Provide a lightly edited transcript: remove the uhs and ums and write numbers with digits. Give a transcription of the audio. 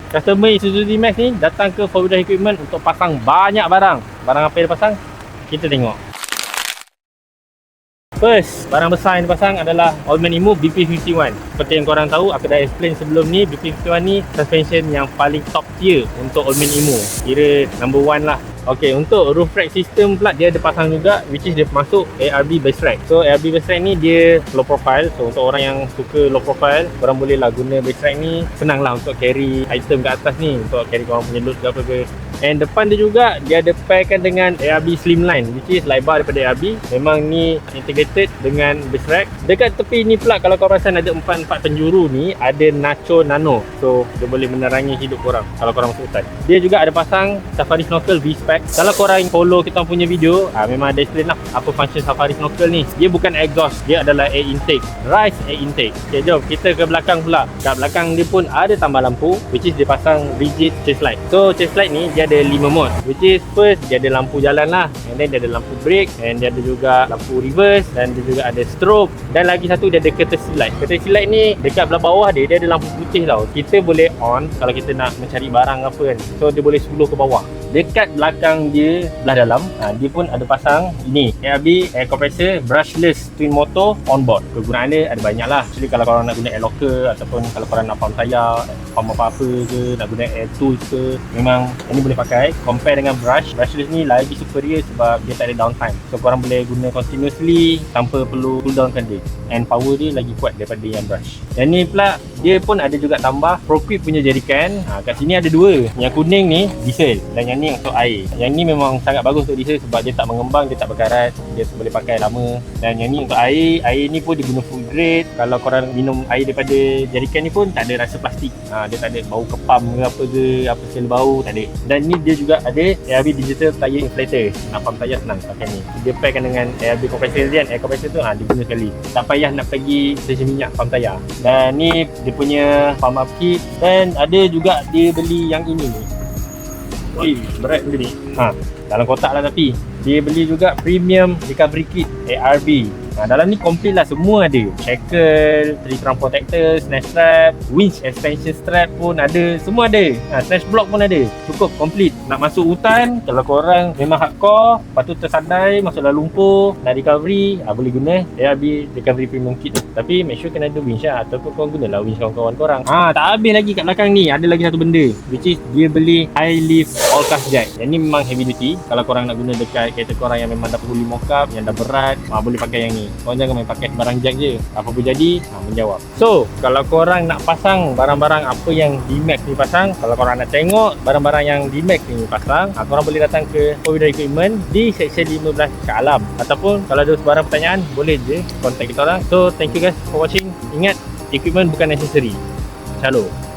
Customer Isuzu D-Max ni datang ke 4-wheel equipment untuk pasang banyak barang. Barang apa yang dia pasang? Kita tengok. First, barang besar yang dipasang adalah Allman Emu BP51. Seperti yang korang tahu, aku dah explain sebelum ni, BP51 ni suspension yang paling top tier untuk Allman Emu. Kira number 1 lah. Ok, untuk roof rack system pula dia ada pasang juga, which is dia masuk ARB base rack. So ARB base rack ni dia low profile. So untuk orang yang suka low profile, korang boleh lah guna base rack ni. Senang lah untuk carry item kat atas ni, untuk carry korang punya load ke apa ke. And depan dia juga dia ada pairkan dengan ARB Slimline, which is lebar daripada ARB. Memang ni integrated dengan base rack. Dekat tepi ni pula, kalau korang perasan ada 4 penjuru ni, ada Nacho Nano. So dia boleh menerangi hidup korang kalau korang masuk hutan. Dia juga ada pasang Safari Snorkel V-Spec. Kalau korang follow kita punya video, memang ada explain lah apa function Safari Snorkel ni. Dia bukan exhaust, dia adalah air intake, rise air intake. Okay, jom kita ke belakang pula. Kat belakang dia pun ada tambah lampu, which is dia pasang rigid chase light. So chase light ni dia ada 5 mode, which is first dia ada lampu jalan lah, and then dia ada lampu brake, and dia ada juga lampu reverse, dan dia juga ada strobe, dan lagi satu dia ada courtesy light. Courtesy light ni dekat belah bawah dia ada lampu putih tau. Kita boleh on kalau kita nak mencari barang apa kan. So dia boleh slow ke bawah. Dekat belakang dia belah dalam, dia pun ada pasang ini ARB air compressor brushless twin motor on board. Kegunaan dia ada banyak lah. Actually kalau korang nak guna air locker, ataupun kalau korang nak pump tayar, pump apa-apa ke, nak guna air tools ke, memang ini boleh pakai. Compare dengan brushless ni lagi superior sebab dia tak ada downtime. So korang boleh guna continuously tanpa perlu cool downkan dia, and power dia lagi kuat daripada yang brush. Dan ni pula dia pun ada juga tambah ProQuip punya jerrycan. Kat sini ada 2. Yang kuning ni diesel, dan yang ni untuk air. Yang ni memang sangat bagus untuk diesel sebab dia tak mengembang, dia tak berkarat, dia boleh pakai lama. Dan yang ni untuk air. Air ni pun dia guna full grade. Kalau korang minum air daripada jerrycan ni pun tak ada rasa plastik. Dia tak ada bau kepam ke apa ke, apa sekali bau, tak ada. Dan ni dia juga ada ARB digital tire inflator. Nak pump tayar senang pakai ni. Dia pairkan dengan ARB compressor dia. Air compressor tu dia guna sekali, tak payah nak pergi stesen minyak pump tayar. Dan ni dia punya pump up kit. Dan ada juga dia beli yang ini ni. Berat benda ni. Dalam kotak lah, tapi dia beli juga premium recovery kit ARB. Dalam ni komplit lah, semua ada. Shackle, tree trunk protector, snatch strap, winch extension strap pun ada. Semua ada. Snatch block pun ada. Cukup komplit. Nak masuk hutan, kalau korang memang hardcore, lepas tu tersandai, masuk dalam lumpur, nak recovery, boleh guna ARB recovery premium kit tu. Tapi make sure kena ada winch lah, ataupun korang gunalah winch kawan-kawan korang. Tak habis lagi kat belakang ni, ada lagi satu benda, which is dia beli high lift all cast jack. Yang ni memang heavy duty. Kalau korang nak guna dekat kereta korang yang memang dah fully mock up, yang dah berat, boleh pakai yang ni. Korang jangan main pakai barang jack je. Apa pun jadi, menjawab. So, kalau korang nak pasang barang-barang apa yang D-Max ni pasang, kalau korang nak tengok barang-barang yang D-Max ni pasang, korang boleh datang ke 4-wheel equipment di section 15 Shah Alam. Ataupun kalau ada sebarang pertanyaan, boleh je contact kita orang. So, thank you guys for watching. Ingat, equipment bukan necessary. Shalom.